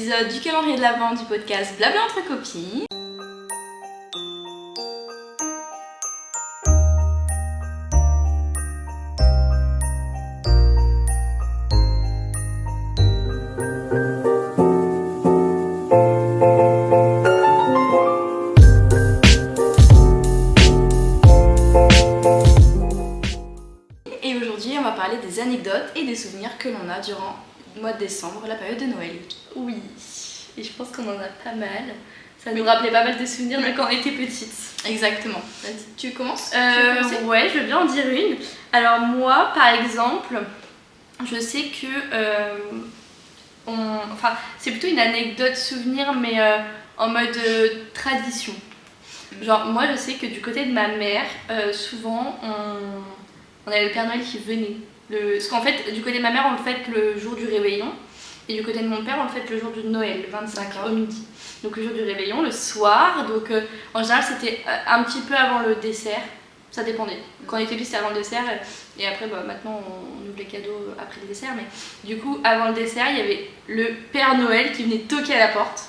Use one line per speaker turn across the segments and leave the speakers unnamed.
épisode du calendrier de l'Avent du podcast Blabla entre copines. Et aujourd'hui, on va parler des anecdotes et des souvenirs que l'on a durant le mois de décembre, la période de Noël.
Oui, et je pense qu'on en a pas mal. Ça nous rappelait pas mal de souvenirs de quand on était petite.
Exactement. Vas-y, tu commences?
Ouais, je veux bien en dire une. Alors moi, par exemple, je sais que... Enfin, c'est plutôt une anecdote souvenir, mais en mode tradition. Genre, moi, je sais que du côté de ma mère, souvent, on avait le Père Noël qui venait. Parce qu'en fait, du côté de ma mère, on le fête le jour du réveillon. Et du côté de mon père, on le fête le jour du Noël, le 25 au midi. Donc le jour du réveillon, le soir. Donc en général, c'était un petit peu avant le dessert. Ça dépendait. Quand on était petit, c'était avant le dessert. Et après, maintenant, on ouvre les cadeaux après le dessert. Mais du coup, avant le dessert, il y avait le Père Noël qui venait toquer à la porte.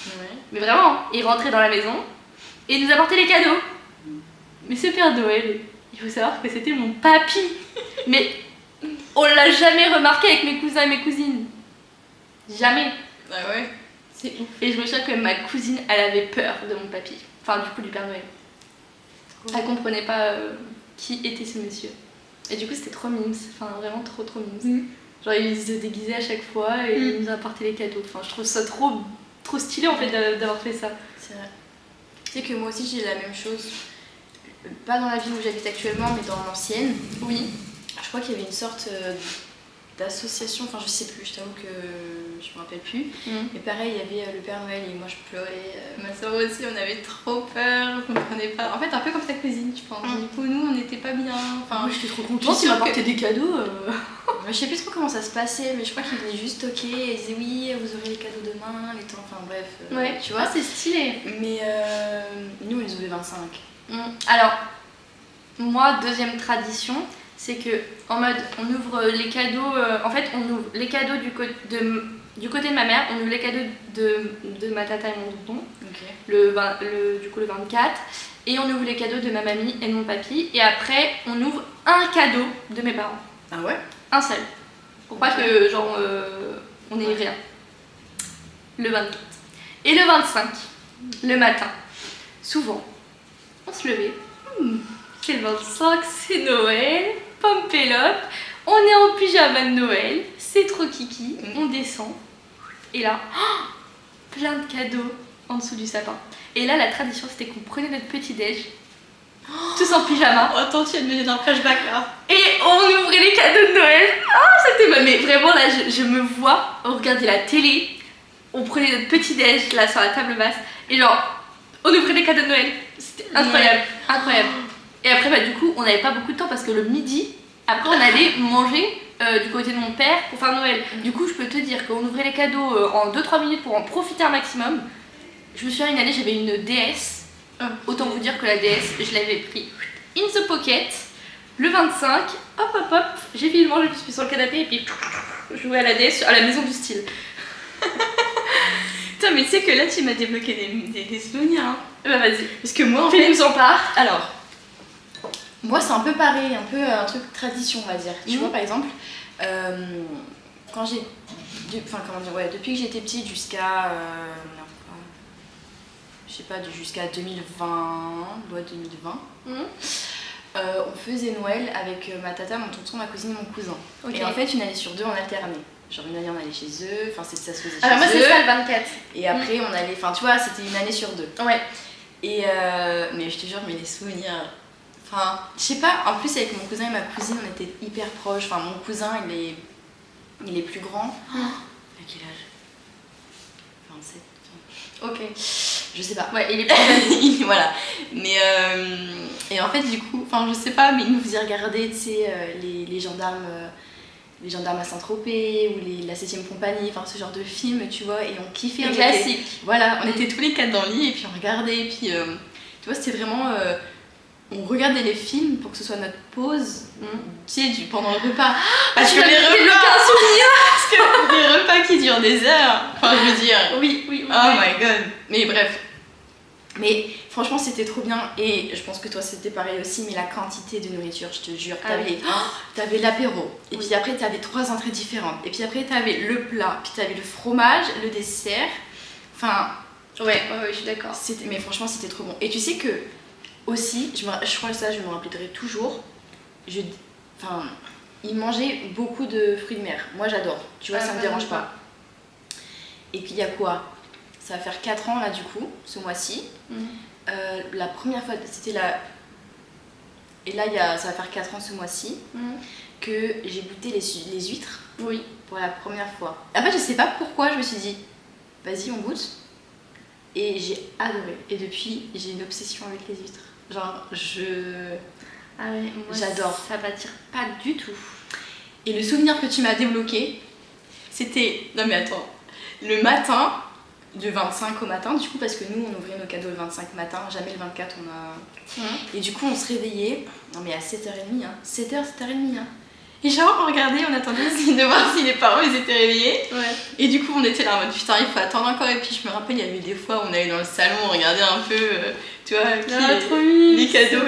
Ouais.
Mais vraiment, il rentrait dans la maison et il nous apportait les cadeaux. Mais ce Père Noël, il faut savoir que c'était mon papy. Mais on l'a jamais remarqué avec mes cousins et mes cousines. Jamais.
Ah ouais.
C'est ouf. Et je me souviens que ma cousine, elle avait peur de mon papy. Enfin, du coup, du Père Noël. Elle comprenait pas qui était ce monsieur. Et du coup, c'était trop mimes. Enfin, vraiment trop mimes. Genre, il se déguisait à chaque fois et il nous apportait les cadeaux. Enfin, je trouve ça trop stylé en fait d'avoir fait ça.
C'est vrai. Tu sais que moi aussi, j'ai la même chose. Pas dans la ville où j'habite actuellement, mais dans l'ancienne.
Oui.
Je crois qu'il y avait une sorte d'association, enfin je sais plus, je t'avoue que je me rappelle plus. Mais pareil, il y avait le Père Noël et moi je pleurais. Ma soeur aussi, on avait trop peur, on comprenait pas. En fait, un peu comme ta cousine, je pense. Du coup, nous, on n'était pas bien. Enfin,
moi, j'étais trop contente, il m'apportait des cadeaux.
Je sais plus trop comment ça se passait, mais je crois qu'il venait juste toquer et il disait oui, vous aurez les cadeaux demain, les temps, enfin bref.
Ouais,
tu vois.
Ah, c'est stylé.
Mais nous, on les ouvrait 25.
Alors, moi, deuxième tradition, c'est que en mode on ouvre les cadeaux, en fait on ouvre les cadeaux du côté de ma mère, on ouvre les cadeaux de ma tata et mon tonton, du coup le 24, et on ouvre les cadeaux de ma mamie et de mon papy, et après on ouvre un cadeau de mes parents.
Ah ouais?
Un seul. Pour pas que genre on ait rien. Le 24. Et le 25, le matin, souvent, on se levait. C'est le 25, c'est Noël, pompelope, on est en pyjama de Noël, c'est trop kiki, on descend, et là, plein de cadeaux en dessous du sapin. Et là, la tradition, c'était qu'on prenait notre petit-déj, tous en pyjama.
Oh, attends, tu viens de me donner un flashback là.
Et on ouvrait les cadeaux de Noël. C'était... Mais vraiment, là, je me vois, on regardait la télé, on prenait notre petit-déj, là, sur la table basse, et genre, on ouvrait les cadeaux de Noël. C'était incroyable, incroyable. Et après, du coup, on n'avait pas beaucoup de temps parce que le midi, après, on allait manger du côté de mon père pour faire Noël. Du coup, je peux te dire qu'on ouvrait les cadeaux en 2-3 minutes pour en profiter un maximum. Je me souviens, une année, j'avais une DS. Autant vous dire que la DS, je l'avais pris in the pocket. Le 25, hop, j'ai fini de manger, je me suis mis sur le canapé et puis je jouais à la DS à la maison du style.
Putain, mais tu sais que là, tu m'as débloqué des souvenirs. Hein.
Bah vas-y.
Parce que moi, en
fait,
fait,
nous en part.
Alors, moi, c'est un peu pareil, un peu un truc tradition, on va dire. Tu vois, par exemple, quand j'ai... depuis que j'étais petite jusqu'à... je sais pas, jusqu'à 2020, loi 2020, on faisait Noël avec ma tata, mon tonton, ma cousine et mon cousin. Okay. Et en fait, une année sur deux, on alternait. Genre une année, on allait chez eux, enfin ça se faisait chez eux.
Alors moi, c'est ça le 24.
Et après, on allait... Enfin, tu vois, c'était une année sur deux.
Ouais.
Et mais je te jure, mais les souvenirs... Enfin, je sais pas, en plus avec mon cousin et ma cousine, on était hyper proches. Enfin, mon cousin, il est plus grand. À quel âge? 27. Ok, je sais pas.
Ouais, il est plus jeune.
Voilà. Mais, et en fait, du coup, enfin, je sais pas, mais il nous faisait regarder, tu sais, les gendarmes... les gendarmes à Saint-Tropez ou la 7ème compagnie, enfin ce genre de film, tu vois, et on kiffait.
Les classiques.
Voilà, on était tous les quatre dans le lit et puis on regardait, et puis tu vois, c'était vraiment... on regardait les films pour que ce soit notre pause, tu sais, pendant le repas. Parce que les repas qui durent sur des heures. Enfin, je veux dire.
Oui.
Oh my god. Mais bref. Mais franchement, c'était trop bien. Et je pense que toi, c'était pareil aussi. Mais la quantité de nourriture, je te jure. T'avais l'apéro. Et puis après, t'avais 3 entrées différentes. Et puis après, t'avais le plat. Puis t'avais le fromage, le dessert. Enfin.
Ouais, je suis d'accord.
Mais franchement, c'était trop bon. Et tu sais que, aussi, je crois que ça, je me rappellerai toujours. Ils mangeaient beaucoup de fruits de mer. Moi, j'adore. Tu vois, ça me dérange pas. Et puis, il y a quoi? Ça va faire 4 ans, là, du coup, ce mois-ci. La première fois, c'était la... Et là, ça va faire 4 ans ce mois-ci que j'ai goûté les huîtres.
Oui.
Pour la première fois. En fait, je sais pas pourquoi, je me suis dit, vas-y, on goûte. Et j'ai adoré. Et depuis, j'ai une obsession avec les huîtres. Genre,
Ah ouais, moi,
j'adore.
Ça m'attire pas du tout.
Et le souvenir que tu m'as débloqué, c'était... Non mais attends. Le matin, du 25 au matin, du coup, parce que nous, on ouvrait nos cadeaux le 25 matin, jamais le 24, on a... Et du coup, on se réveillait, non mais à 7h30, 7h, 7h30, Et genre, on regardait, on attendait de voir si les parents ils étaient réveillés.
Ouais.
Et du coup, on était là en mode putain, il faut attendre encore. Et puis, je me rappelle, il y avait des fois où on allait dans le salon, on regardait un peu, tu vois, les cadeaux,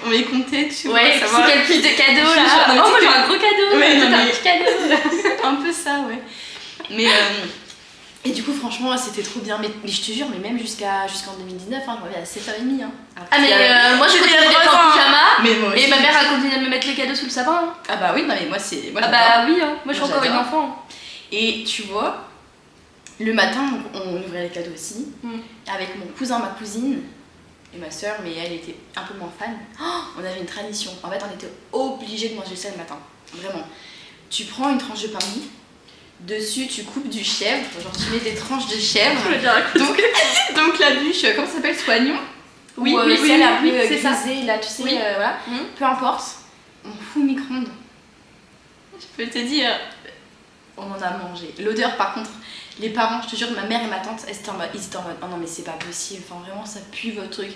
on les comptait, tu vois.
Ouais,
savoir
quel plus de cadeaux là.
moi
j'ai un gros cadeau, un petit cadeau.
Un peu ça, ouais. Mais. Et du coup, franchement, c'était trop bien. Mais je te jure, mais même jusqu'en 2019, je me réveillais à 7h30.
Moi je continuais d'être en pyjama.
Et
ma mère a continué de me mettre les cadeaux sous le sapin.
Ah bah oui, non mais moi c'est.
Moi je suis encore une enfant.
Et tu vois, le matin, on ouvrait les cadeaux aussi. Avec mon cousin, ma cousine et ma soeur, mais elle était un peu moins fan. On avait une tradition. En fait, on était obligés de manger ça le matin. Vraiment. Tu prends une tranche de pain de mie. Dessus, tu coupes du chèvre, genre tu mets des tranches de chèvre. Donc la bûche, comment ça s'appelle, soignon?
Oui,
celle un peu
c'est ça.
grisée, là, tu sais, voilà. Peu importe, on fout au micro-ondes. Je peux te dire, on en a mangé. L'odeur, par contre, les parents, je te jure, ma mère et ma tante, ils étaient en mode, oh non mais c'est pas possible, enfin vraiment ça pue votre truc.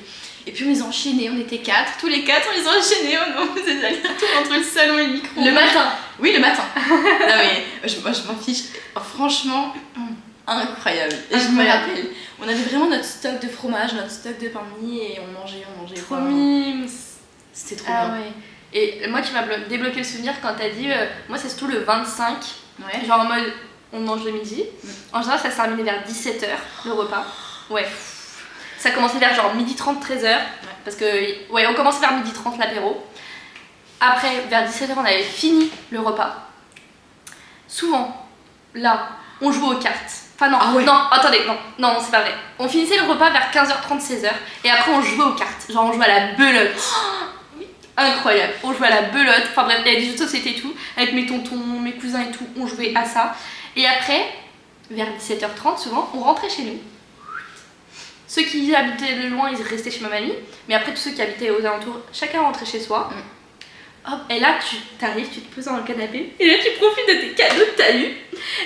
Et puis on les enchaînait, on était 4, tous les 4 on les enchaînait, on faisait des allers-retours entre le salon et le micro.
Le matin.
Oui, le matin. Non mais moi je m'en fiche. Franchement, incroyable. Et je me rappelle, on avait vraiment notre stock de fromage, notre stock de pain de mie et on mangeait.
Trop mimes.
C'était trop bien.
Ouais. Et moi tu m'as débloqué le souvenir quand t'as dit, moi c'est surtout le 25, genre en mode on mange le midi. En général ça se terminait vers 17h le repas. Ouais. Ça commençait vers genre 12h30, 13h. Parce que, on commençait vers 12h30 l'apéro. Après, vers 17h, on avait fini le repas. Souvent, là, on jouait aux cartes. Enfin non, attendez, non, c'est pas vrai. On finissait le repas vers 15h30, 16h. Et après, on jouait aux cartes. Genre, on jouait à la belote. Incroyable. On jouait à la belote. Enfin bref, il y a des jeux de société et tout. Avec mes tontons, mes cousins et tout, on jouait à ça. Et après, vers 17h30, souvent, on rentrait chez nous. Ceux qui habitaient de loin, ils restaient chez ma mamie. Mais après, tous ceux qui habitaient aux alentours, chacun rentrait chez soi. Hop, et là, tu t'arrives, tu te poses dans le canapé. Et là, tu profites de tes cadeaux que t'as eu.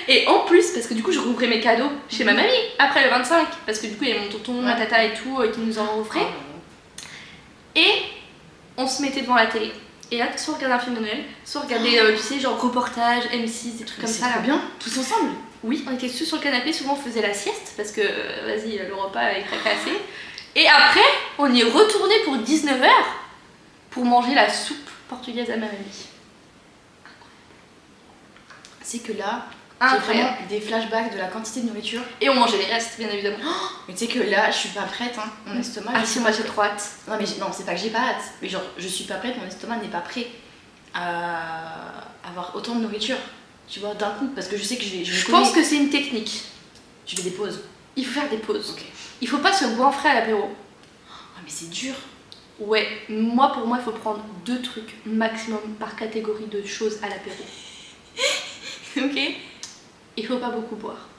Et en plus, parce que du coup, je rouvrais mes cadeaux chez ma mamie après le 25. Parce que du coup, il y avait mon tonton, ma tata et tout qui nous en offraient. Et on se mettait devant la télé. Et là, soit regarder un film de Noël, soit regarder, tu sais, genre reportage, M6, des trucs comme ça.
C'est bien, tous ensemble.
Oui, on était tous sur le canapé, souvent on faisait la sieste parce que, vas-y, le repas est cassé. Et après, on y est retourné pour 19h pour manger la soupe portugaise à ma mamie.
C'est que là, j'ai vraiment des flashbacks de la quantité de nourriture.
Et on mangeait les restes, bien évidemment.
Mais tu sais que là, je suis pas prête, mon estomac.
Ah si, moi j'ai trop hâte.
Non, mais non, c'est pas que j'ai pas hâte. Mais genre, je suis pas prête, mon estomac n'est pas prêt à avoir autant de nourriture. Tu vois, d'un coup, parce que je sais que
je pense que c'est une technique.
Tu fais des pauses.
Il faut faire des pauses.
Okay.
Il faut pas se goinfrer à l'apéro.
Ah, mais c'est dur.
Ouais, pour moi, il faut prendre 2 trucs maximum par catégorie de choses à l'apéro.
Ok.
Il faut pas beaucoup boire.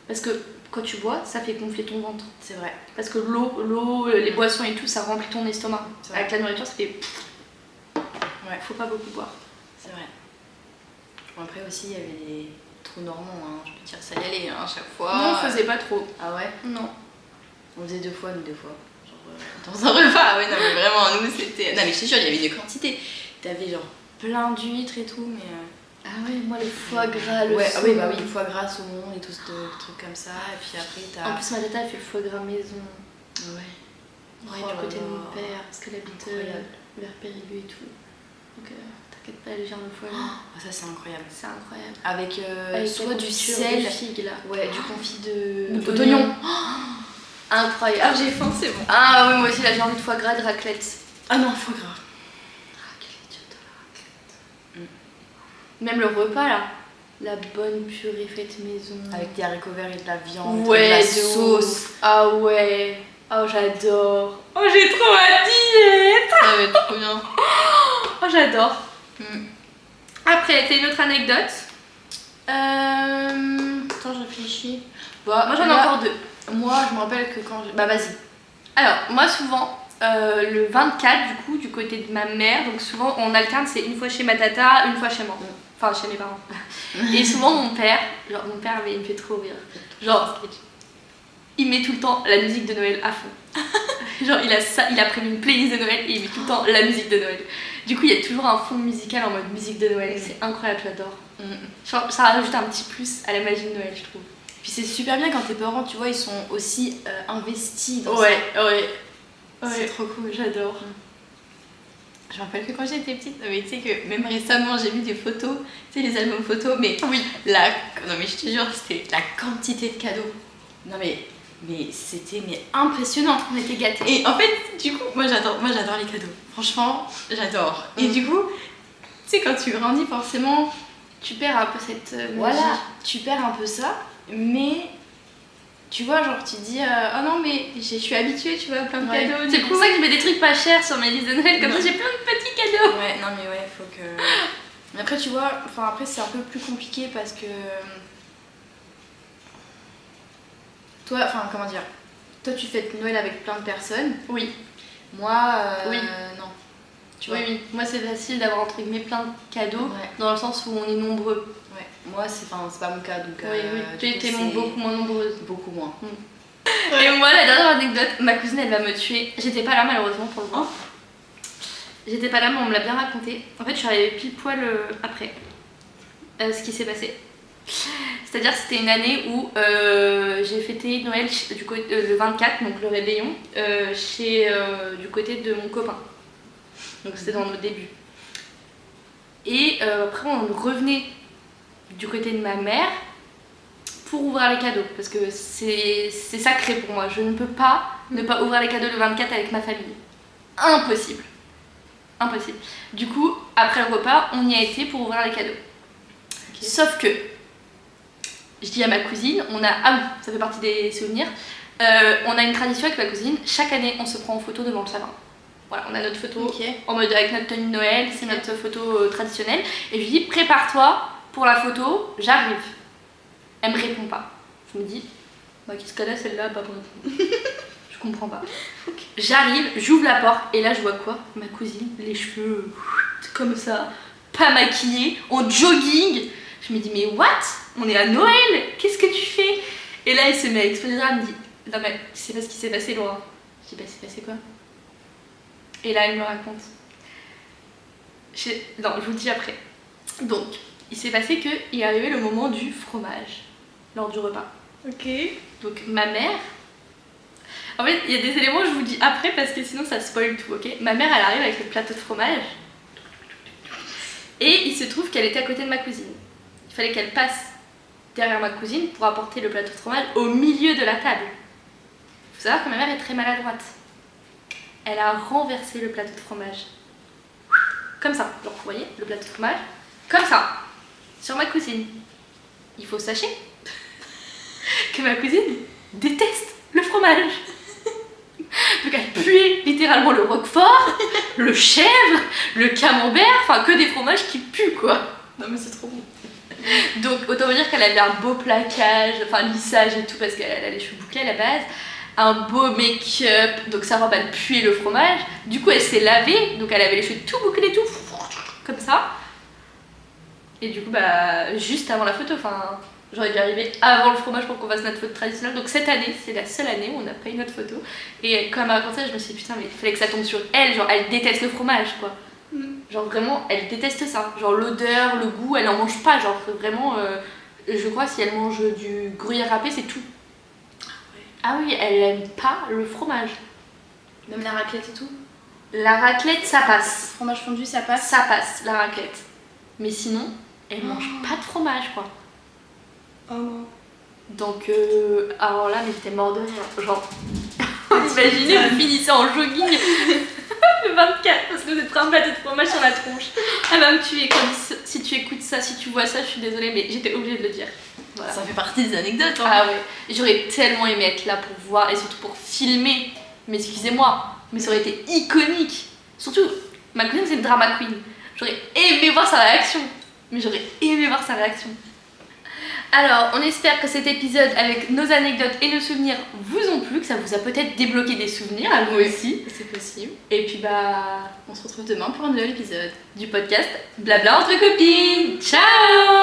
Parce que quand tu bois, ça fait gonfler ton ventre.
C'est vrai.
Parce que l'eau, les boissons et tout, ça remplit ton estomac. Avec la nourriture, ça fait...
Ouais.
Faut pas beaucoup boire.
C'est vrai. Bon, après aussi, il y avait des trous normands, je peux dire ça y allait à chaque fois.
Non, on faisait pas trop.
Ah ouais?
Non.
On faisait 2 fois, nous 2 fois. Genre dans un repas, ouais, non mais vraiment, nous c'était... Non mais je te jure, il y avait une quantité. T'avais genre plein d'huîtres et tout, mais...
Ah ouais, moi le foie gras, le
Ouais, ah
saumon.
oui, bah oui, foie gras, saumon et tout ce truc comme ça. Et puis après, t'as.
En plus, ma tata elle fait le foie gras maison.
Ouais.
Ouais,
Oh
du
là
côté de
là.
mon père, parce qu'elle habite
Incroyable.
vers Périgueux et tout. Donc t'inquiète pas, elle gère le foie gras.
Oh, ça, c'est incroyable.
C'est incroyable.
Avec,
Avec
soit
la
du
confiture
sel,
de figue là.
ouais, du confit de.
D'oignon. Incroyable.
Ah, j'ai faim, c'est bon.
Ah oui, moi aussi là j'ai envie de foie gras, de raclette.
Ah non, foie gras.
Raclette, j'adore la raclette. Même le repas là, la bonne purée faite maison.
Avec des haricots verts et de la viande,
Ouais,
de la
de
sauce.
ouf. Ah ouais. Oh j'adore. Oh j'ai trop hâte d'y être.
Ça va être trop bien.
Oh j'adore.
Mm.
Après, t'as une autre anecdote?
Attends, je réfléchis. Bah,
Moi j'en ai
là,
encore deux.
Moi, je me rappelle que quand. Bah, vas-y.
Alors, moi souvent, le 24 du coup, du côté de ma mère, donc souvent on alterne, c'est une fois chez ma tata, une fois chez moi. Enfin, chez mes parents. Et souvent mon père, mais il me fait trop rire. Genre, il met tout le temps la musique de Noël à fond. Genre, il a prévu une playlist de Noël et il met tout le temps la musique de Noël. Du coup, il y a toujours un fond musical en mode musique de Noël. C'est incroyable, j'adore. Genre, ça rajoute un petit plus à la magie de Noël, je trouve.
Puis c'est super bien quand tes parents, tu vois, ils sont aussi investis dans
Ouais.
ça. C'est trop cool.
J'adore.
Je me rappelle que quand j'étais petite, mais tu sais que même récemment j'ai vu des photos, tu sais les albums photos, mais
Oui.
non mais je te jure, c'était la quantité de cadeaux. Non mais c'était impressionnant.
On était gâtés.
Et en fait, du coup, moi j'adore les cadeaux. Franchement, j'adore. Et du coup, tu sais quand tu grandis forcément,
Tu perds un peu cette magie.
voilà, tu perds un peu ça, mais tu vois, genre tu te dis oh non mais je suis habituée, tu vois, à plein de
Ouais.
cadeaux.
C'est
du
pour
coup.
ça que je mets des trucs pas chers sur mes listes de Noël, comme ça j'ai plein de petits cadeaux.
Ouais, non mais ouais, faut que. Mais après, tu vois, enfin après c'est un peu plus compliqué parce que. Toi, enfin comment dire, toi tu fêtes Noël avec plein de personnes.
Oui.
Moi,
Oui.
non. Tu vois.
Oui. Moi c'est facile d'avoir entre guillemets plein de cadeaux,
Ouais.
dans le sens où on est nombreux.
Ouais. Moi, c'est pas mon cas donc.
Oui.
du coup,
Tu étais
c'est
beaucoup moins nombreuse.
beaucoup moins.
Et moi, la dernière anecdote, ma cousine elle va me tuer. J'étais pas là malheureusement pour le voir. J'étais pas là, mais on me l'a bien raconté. En fait, je suis arrivée pile poil après ce qui s'est passé. C'est-à-dire, c'était une année où j'ai fêté Noël le 24, donc le réveillon, du côté de mon copain. Donc, c'était dans nos débuts. Et après, on revenait du côté de ma mère pour ouvrir les cadeaux, parce que c'est sacré pour moi. Je ne peux pas ne pas ouvrir les cadeaux le 24 avec ma famille. Impossible. Impossible. Du coup, après le repas, on y a été pour ouvrir les cadeaux.
Ok.
Sauf que, je dis à ma cousine, ah oui, ça fait partie des souvenirs, on a une tradition avec ma cousine, chaque année on se prend en photo devant le sapin. Voilà, on a notre photo
Ok.
en mode avec notre tenue de Noël, c'est notre photo traditionnelle. Et je lui dis, prépare-toi pour la photo, j'arrive. Elle me répond pas. Je me dis, bah, qu'est-ce qu'elle a celle-là, pas pour répondre. Je comprends pas. J'arrive, j'ouvre la porte et là je vois quoi? Ma cousine, les cheveux comme ça, pas maquillée, en jogging. Je me dis, mais what? On est à Noël, qu'est-ce que tu fais? Et là elle se met à exploser, elle me dit, non mais tu sais pas ce qui s'est passé, Laura. Je dis, bah c'est passé quoi? Et là elle me raconte. Non, je vous le dis après. Donc, il s'est passé qu'il est arrivé le moment du fromage lors du repas.
Ok.
Donc ma mère, en fait il y a des éléments que je vous dis après parce que sinon ça spoil tout, ok? Ma mère elle arrive avec le plateau de fromage et il se trouve qu'elle était à côté de ma cousine. Il fallait qu'elle passe derrière ma cousine pour apporter le plateau de fromage au milieu de la table. Il faut savoir que ma mère est très maladroite. Elle a renversé le plateau de fromage. Comme ça, genre vous voyez le plateau de fromage, comme ça, sur ma cousine. Il faut sachez que ma cousine déteste le fromage. Donc elle puait littéralement le roquefort, le chèvre, le camembert, enfin que des fromages qui puent quoi.
Non mais c'est trop bon.
Donc autant vous dire qu'elle avait un beau plaquage, enfin lissage et tout parce qu'elle a les cheveux bouclés à la base, un beau make-up, donc sa robe elle puait le fromage. Du coup elle s'est lavée, donc elle avait les cheveux tout bouclés tout comme ça. Et du coup bah juste avant la photo, enfin j'aurais dû arriver avant le fromage pour qu'on fasse notre photo traditionnelle. Donc cette année, c'est la seule année où on n'a pas eu notre photo. Et quand elle m'a raconté ça, je me suis dit putain mais il fallait que ça tombe sur elle, genre elle déteste le fromage quoi. Genre vraiment, elle déteste ça. Genre l'odeur, le goût, elle en mange pas. Genre vraiment, je crois si elle mange du gruyère râpé, c'est tout. Ah oui, elle aime pas le fromage.
Même la raclette et tout.
La raclette, ça passe.
Fromage fondu, ça passe.
Ça passe, la raclette. Mais sinon, elle mange pas de fromage, quoi.
Oh.
Donc, alors là, mais j'étais mort de rire. Genre, imaginez, vous finissez en jogging le 24 parce que vous êtes pris un plateau de fromage sur la tronche. Elle va me tuer quand si tu écoutes ça, si tu vois ça, je suis désolée, mais j'étais obligée de le dire. Voilà.
Ça fait partie des anecdotes. Hein.
Ah ouais, j'aurais tellement aimé être là pour voir et surtout pour filmer. Mais excusez-moi, mais ça aurait été iconique. Surtout, ma cousine c'est une drama queen. J'aurais aimé voir sa réaction. Mais j'aurais aimé voir sa réaction. Alors, on espère que cet épisode avec nos anecdotes et nos souvenirs vous ont plu, que ça vous a peut-être débloqué des souvenirs à vous aussi.
C'est possible.
Et puis bah,
on se retrouve demain pour un nouvel épisode
du podcast Blabla entre copines. Ciao!